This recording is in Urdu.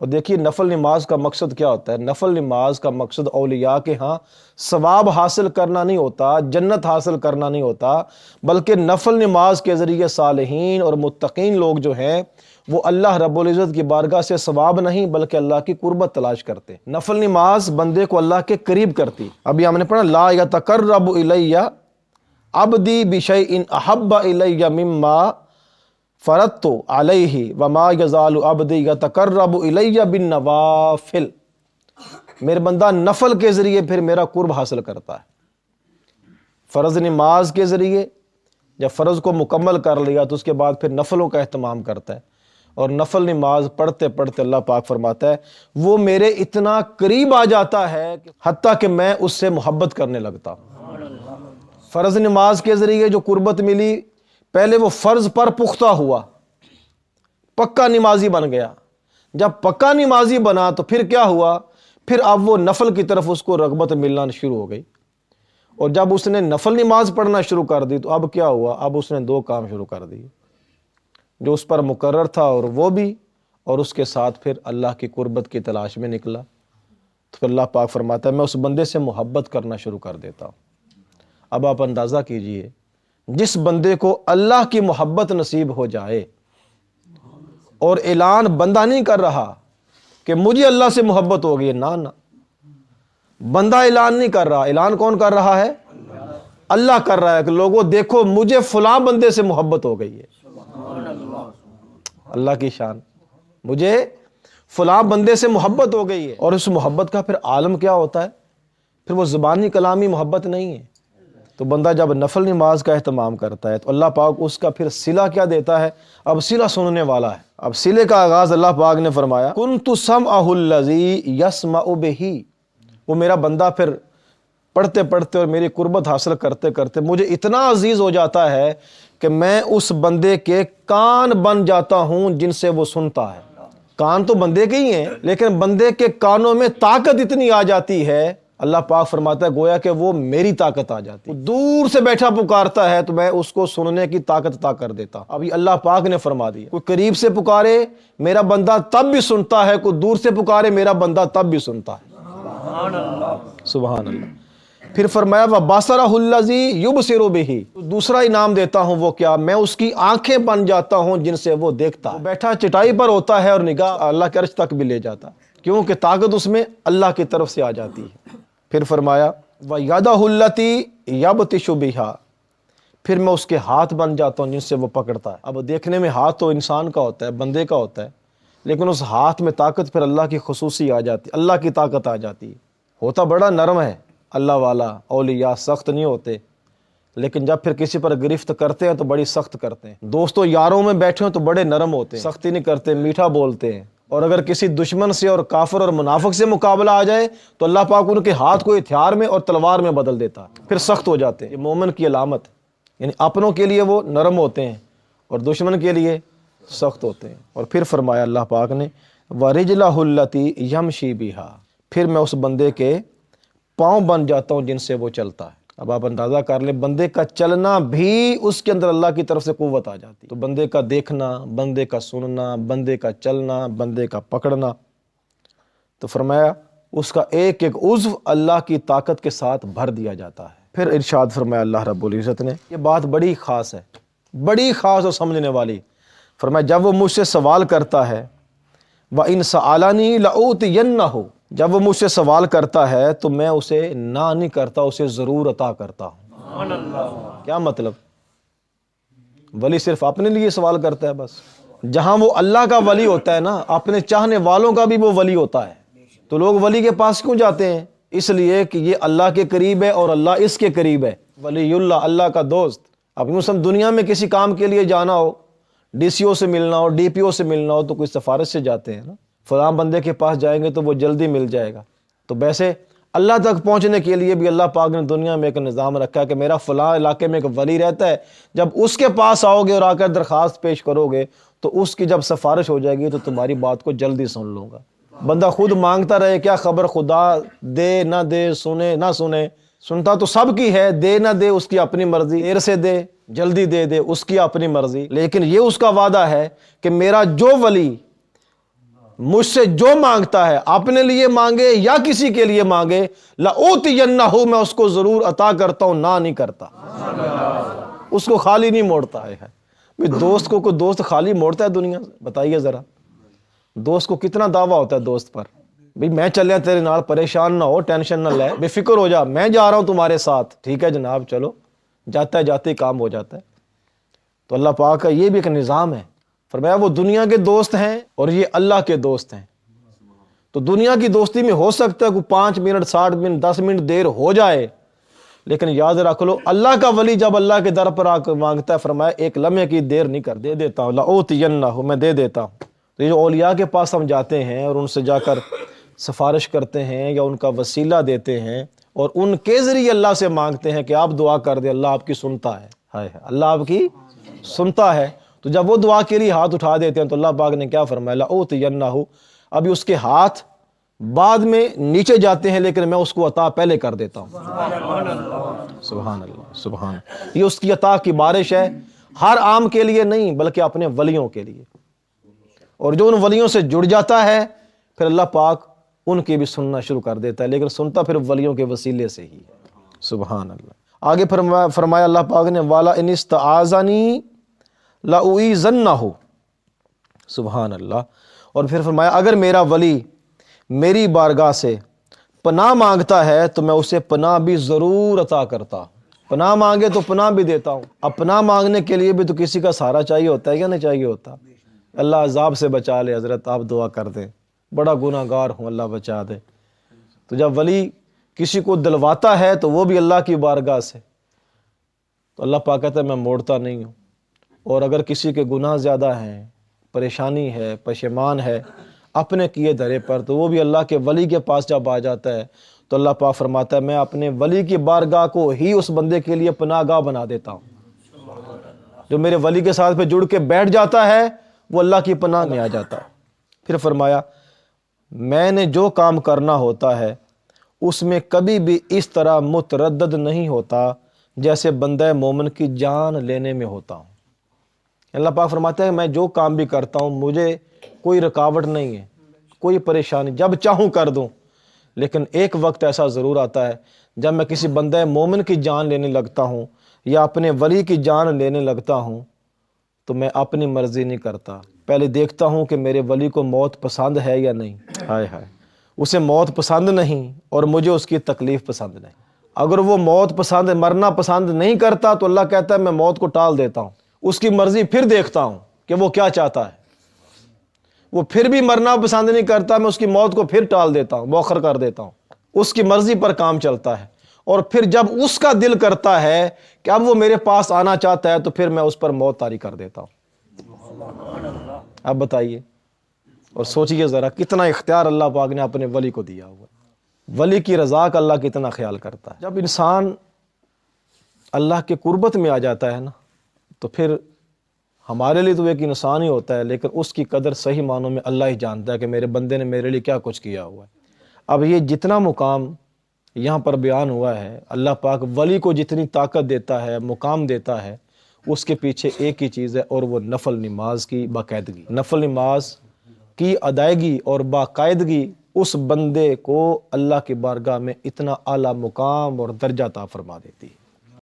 اور دیکھیے نفل نماز کا مقصد کیا ہوتا ہے؟ نفل نماز کا مقصد اولیاء کے ہاں ثواب حاصل کرنا نہیں ہوتا، جنت حاصل کرنا نہیں ہوتا، بلکہ نفل نماز کے ذریعے صالحین اور متقین لوگ جو ہیں وہ اللہ رب العزت کی بارگاہ سے ثواب نہیں بلکہ اللہ کی قربت تلاش کرتے ہیں۔ نفل نماز بندے کو اللہ کے قریب کرتی۔ ابھی ہم نے پڑھا لا یتقرب الی عبدی بشیء احب الی مما فرضت علیہ وما یزال عبدی یتقرب الی بالنوافل، میرے بندہ نفل کے ذریعے پھر میرا قرب حاصل کرتا ہے۔ فرض نماز کے ذریعے جب فرض کو مکمل کر لیا تو اس کے بعد پھر نفلوں کا اہتمام کرتا ہے، اور نفل نماز پڑھتے پڑھتے اللہ پاک فرماتا ہے وہ میرے اتنا قریب آ جاتا ہے حتیٰ کہ میں اس سے محبت کرنے لگتا ہوں۔ فرض نماز کے ذریعے جو قربت ملی، پہلے وہ فرض پر پختہ ہوا، پکا نمازی بن گیا۔ جب پکا نمازی بنا تو پھر کیا ہوا؟ پھر اب وہ نفل کی طرف اس کو رغبت ملنا شروع ہو گئی، اور جب اس نے نفل نماز پڑھنا شروع کر دی تو اب کیا ہوا؟ اب اس نے دو کام شروع کر دیے جو اس پر مقرر تھا، اور وہ بھی، اور اس کے ساتھ پھر اللہ کی قربت کی تلاش میں نکلا۔ تو پھر اللہ پاک فرماتا ہے میں اس بندے سے محبت کرنا شروع کر دیتا ہوں۔ اب آپ اندازہ کیجئے جس بندے کو اللہ کی محبت نصیب ہو جائے، اور اعلان بندہ نہیں کر رہا کہ مجھے اللہ سے محبت ہو گئی، نہ بندہ اعلان نہیں کر رہا، اعلان کون کر رہا ہے؟ اللہ کر رہا ہے کہ لوگوں دیکھو مجھے فلاں بندے سے محبت ہو گئی ہے۔ اللہ کی شان، مجھے فلاں بندے سے محبت ہو گئی ہے۔ اور اس محبت کا پھر عالم کیا ہوتا ہے؟ پھر وہ زبانی کلامی محبت نہیں ہے۔ تو بندہ جب نفل نماز کا اہتمام کرتا ہے تو اللہ پاک اس کا پھر صلہ کیا دیتا ہے؟ اب صلہ سننے والا ہے۔ اب صلے کا آغاز اللہ پاک نے فرمایا کنت سمعہ الذی یسمع بہ، وہ میرا بندہ پھر پڑھتے پڑھتے اور میری قربت حاصل کرتے کرتے مجھے اتنا عزیز ہو جاتا ہے کہ میں اس بندے کے کان بن جاتا ہوں جن سے وہ سنتا ہے۔ کان تو بندے کے ہی ہیں، لیکن بندے کے کانوں میں طاقت اتنی آ جاتی ہے، اللہ پاک فرماتا ہے گویا کہ وہ میری طاقت آ جاتی ہے۔ دور سے بیٹھا پکارتا ہے تو میں اس کو سننے کی طاقت عطا کر دیتا ہوں۔ ابھی اللہ پاک نے فرما دیا کوئی قریب سے پکارے میرا بندہ تب بھی سنتا ہے، کوئی دور سے پکارے میرا بندہ تب بھی سنتا ہے۔ سبحان اللہ۔ پھر فرمایا وَبَصَرَهُ الَّذِي يُبْصِرُ بِهِ، دوسرا انعام دیتا ہوں وہ کیا؟ میں اس کی آنکھیں بن جاتا ہوں جن سے وہ دیکھتا ہے۔ بیٹھا چٹائی پر ہوتا ہے اور نگاہ اللہ کے عرش تک بھی لے جاتا ہے، کیونکہ طاقت اس میں اللہ کی طرف سے آ جاتی ہے۔ پھر فرمایا وَيَدَهُ الَّتِي يَبْطِشُ بِهَا، پھر میں اس کے ہاتھ بن جاتا ہوں جن سے وہ پکڑتا ہے۔ اب دیکھنے میں ہاتھ تو انسان کا ہوتا ہے، بندے کا ہوتا ہے، لیکن اس ہاتھ میں طاقت پھر اللہ کی خصوصی آ جاتی، اللہ کی طاقت آ جاتی ہے۔ ہوتا بڑا نرم ہے اللہ والا، اولیاء سخت نہیں ہوتے، لیکن جب پھر کسی پر گرفت کرتے ہیں تو بڑی سخت کرتے ہیں۔ دوستوں یاروں میں بیٹھے ہوں تو بڑے نرم ہوتے ہیں، سختی نہیں کرتے، میٹھا بولتے ہیں۔ اور اگر کسی دشمن سے اور کافر اور منافق سے مقابلہ آ جائے تو اللہ پاک ان کے ہاتھ کو ہتھیار میں اور تلوار میں بدل دیتا ہے، پھر سخت ہو جاتے ہیں۔ یہ مومن کی علامت ہے، یعنی اپنوں کے لیے وہ نرم ہوتے ہیں اور دشمن کے لیے سخت ہوتے ہیں۔ اور پھر فرمایا اللہ پاک نے وَرِجْلَهُ الَّتِي يَمْشِي بِهَا، پھر میں اس بندے کے پاؤں بن جاتا ہوں جن سے وہ چلتا ہے۔ اب آپ اندازہ کر لیں بندے کا چلنا بھی اس کے اندر اللہ کی طرف سے قوت آ جاتی، تو بندے کا دیکھنا، بندے کا سننا، بندے کا چلنا، بندے کا پکڑنا، تو فرمایا اس کا ایک ایک عضو اللہ کی طاقت کے ساتھ بھر دیا جاتا ہے۔ پھر ارشاد فرمایا اللہ رب العزت نے، یہ بات بڑی خاص ہے، بڑی خاص اور سمجھنے والی۔ فرمایا جب وہ مجھ سے سوال کرتا ہے وَإِن سَأَلَنِي لَأُوتِيَنَّهُ، جب وہ مجھ سے سوال کرتا ہے تو میں اسے نہ نہیں کرتا، اسے ضرور عطا کرتا ہوں۔ کیا مطلب؟ ولی صرف اپنے لیے سوال کرتا ہے بس؟ جہاں وہ اللہ کا ولی ہوتا ہے نا، اپنے چاہنے والوں کا بھی وہ ولی ہوتا ہے۔ تو لوگ ولی کے پاس کیوں جاتے ہیں؟ اس لیے کہ یہ اللہ کے قریب ہے اور اللہ اس کے قریب ہے۔ ولی اللہ، اللہ کا دوست۔ اب یوں سم دنیا میں کسی کام کے لیے جانا ہو، ڈی سی او سے ملنا ہو، ڈی پی او سے ملنا ہو، تو کوئی سفارش سے جاتے ہیں نا، فلاں بندے کے پاس جائیں گے تو وہ جلدی مل جائے گا۔ تو ویسے اللہ تک پہنچنے کے لیے بھی اللہ پاک نے دنیا میں ایک نظام رکھا ہے کہ میرا فلاں علاقے میں ایک ولی رہتا ہے، جب اس کے پاس آؤ گے اور آ کر درخواست پیش کرو گے تو اس کی جب سفارش ہو جائے گی تو تمہاری بات کو جلدی سن لوں گا۔ بندہ خود مانگتا رہے کیا خبر، خدا دے نہ دے، سنے نہ سنے، سنتا تو سب کی ہے، دے نہ دے اس کی اپنی مرضی، دیر سے دے جلدی دے دے اس کی اپنی مرضی، لیکن یہ اس کا وعدہ ہے کہ میرا جو ولی مجھ سے جو مانگتا ہے اپنے لیے مانگے یا کسی کے لیے مانگے لَأُوتِيَنَّهُ میں اس کو ضرور عطا کرتا ہوں، نہ نہیں کرتا، اس کو خالی نہیں موڑتا ہے۔ دوست کو کوئی دوست خالی موڑتا ہے دنیا سے؟ بتائیے ذرا، دوست کو کتنا دعویٰ ہوتا ہے دوست پر، بھئی میں چلیا تیرے نال، پریشان نہ ہو، ٹینشن نہ لے، بے فکر ہو جا، میں جا رہا ہوں تمہارے ساتھ، ٹھیک ہے جناب چلو، جاتا ہے جاتے ہی کام ہو جاتا ہے۔ تو اللہ پاک کا یہ بھی ایک نظام ہے، فرمایا وہ دنیا کے دوست ہیں اور یہ اللہ کے دوست ہیں۔ تو دنیا کی دوستی میں ہو سکتا ہے کوئی 5 منٹ 60 منٹ 10 منٹ دیر ہو جائے، لیکن یاد رکھ لو اللہ کا ولی جب اللہ کے در پر آ کر مانگتا ہے، فرمایا ایک لمحے کی دیر نہیں کر، دے دیتا ہوں، لَأُوتِيَنَّهُ میں دے دیتا ہوں۔ تو یہ جو اولیاء کے پاس ہم جاتے ہیں اور ان سے جا کر سفارش کرتے ہیں یا ان کا وسیلہ دیتے ہیں اور ان کے ذریعے اللہ سے مانگتے ہیں کہ آپ دعا کر دیں، اللہ آپ کی سنتا ہے، ہائے اللہ آپ کی سنتا ہے، تو جب وہ دعا کے لیے ہاتھ اٹھا دیتے ہیں تو اللہ پاک نے کیا فرمایا، لَأُوتِيَنَّهُ، ابھی اس کے ہاتھ بعد میں نیچے جاتے ہیں لیکن میں اس کو عطا پہلے کر دیتا ہوں۔ سبحان اللہ، سبحان اللہ، یہ اس کی عطا کی بارش ہے، ہر عام کے لیے نہیں بلکہ اپنے ولیوں کے لیے، اور جو ان ولیوں سے جڑ جاتا ہے پھر اللہ پاک ان کی بھی سننا شروع کر دیتا ہے، لیکن سنتا پھر ولیوں کے وسیلے سے ہی ہے۔ سبحان اللہ۔ آگے فرمایا اللہ پاک نے والا ان استعاذنی لأعیذنہ، سبحان اللہ، اور پھر فرمایا اگر میرا ولی میری بارگاہ سے پناہ مانگتا ہے تو میں اسے پناہ بھی ضرور عطا کرتا، پناہ مانگے تو پناہ بھی دیتا ہوں۔ اب پناہ مانگنے کے لیے بھی تو کسی کا سہارا چاہیے ہوتا ہے یا نہیں چاہیے ہوتا؟ اللہ عذاب سے بچا لے، حضرت آپ دعا کر دیں، بڑا گناہ گار ہوں، اللہ بچا دے۔ تو جب ولی کسی کو دلواتا ہے تو وہ بھی اللہ کی بارگاہ سے، تو اللہ پاک کہتا ہے میں موڑتا نہیں ہوں۔ اور اگر کسی کے گناہ زیادہ ہیں، پریشانی ہے، پشیمان ہے اپنے کیے دھرے پر، تو وہ بھی اللہ کے ولی کے پاس جب آ جاتا ہے تو اللہ پاک فرماتا ہے میں اپنے ولی کی بارگاہ کو ہی اس بندے کے لیے پناہ گاہ بنا دیتا ہوں۔ جو میرے ولی کے ساتھ پہ جڑ کے بیٹھ جاتا ہے وہ اللہ کی پناہ میں آ جاتا ہے۔ پھر فرمایا میں نے جو کام کرنا ہوتا ہے اس میں کبھی بھی اس طرح متردد نہیں ہوتا جیسے بندہ مومن کی جان لینے میں ہوتا ہوں۔ اللہ پاک فرماتا ہے میں جو کام بھی کرتا ہوں مجھے کوئی رکاوٹ نہیں ہے، کوئی پریشانی، جب چاہوں کر دوں، لیکن ایک وقت ایسا ضرور آتا ہے جب میں کسی بندہ مومن کی جان لینے لگتا ہوں یا اپنے ولی کی جان لینے لگتا ہوں تو میں اپنی مرضی نہیں کرتا، پہلے دیکھتا ہوں کہ میرے ولی کو موت پسند ہے یا نہیں۔ ہائے ہائے، اسے موت پسند نہیں اور مجھے اس کی تکلیف پسند نہیں۔ اگر وہ موت پسند، مرنا پسند نہیں کرتا تو اللہ کہتا ہے میں موت کو ٹال دیتا ہوں، اس کی مرضی پھر دیکھتا ہوں کہ وہ کیا چاہتا ہے۔ وہ پھر بھی مرنا پسند نہیں کرتا، میں اس کی موت کو پھر ٹال دیتا ہوں، مؤخر کر دیتا ہوں، اس کی مرضی پر کام چلتا ہے۔ اور پھر جب اس کا دل کرتا ہے کہ اب وہ میرے پاس آنا چاہتا ہے تو پھر میں اس پر موت طاری کر دیتا ہوں۔ اب بتائیے اور سوچئے ذرا کتنا اختیار اللہ پاک نے اپنے ولی کو دیا ہوا ہے، ولی کی رضا کا اللہ کتنا خیال کرتا ہے۔ جب انسان اللہ کے قربت میں آ جاتا ہے نا تو پھر ہمارے لیے تو ایک انسان ہی ہوتا ہے، لیکن اس کی قدر صحیح معنوں میں اللہ ہی جانتا ہے کہ میرے بندے نے میرے لیے کیا کچھ کیا ہوا ہے۔ اب یہ جتنا مقام یہاں پر بیان ہوا ہے، اللہ پاک ولی کو جتنی طاقت دیتا ہے، مقام دیتا ہے، اس کے پیچھے ایک ہی چیز ہے اور وہ نفل نماز کی باقاعدگی۔ نفل نماز کی ادائیگی اور باقاعدگی اس بندے کو اللہ کی بارگاہ میں اتنا اعلیٰ مقام اور درجہ عطا فرما دیتی ہے۔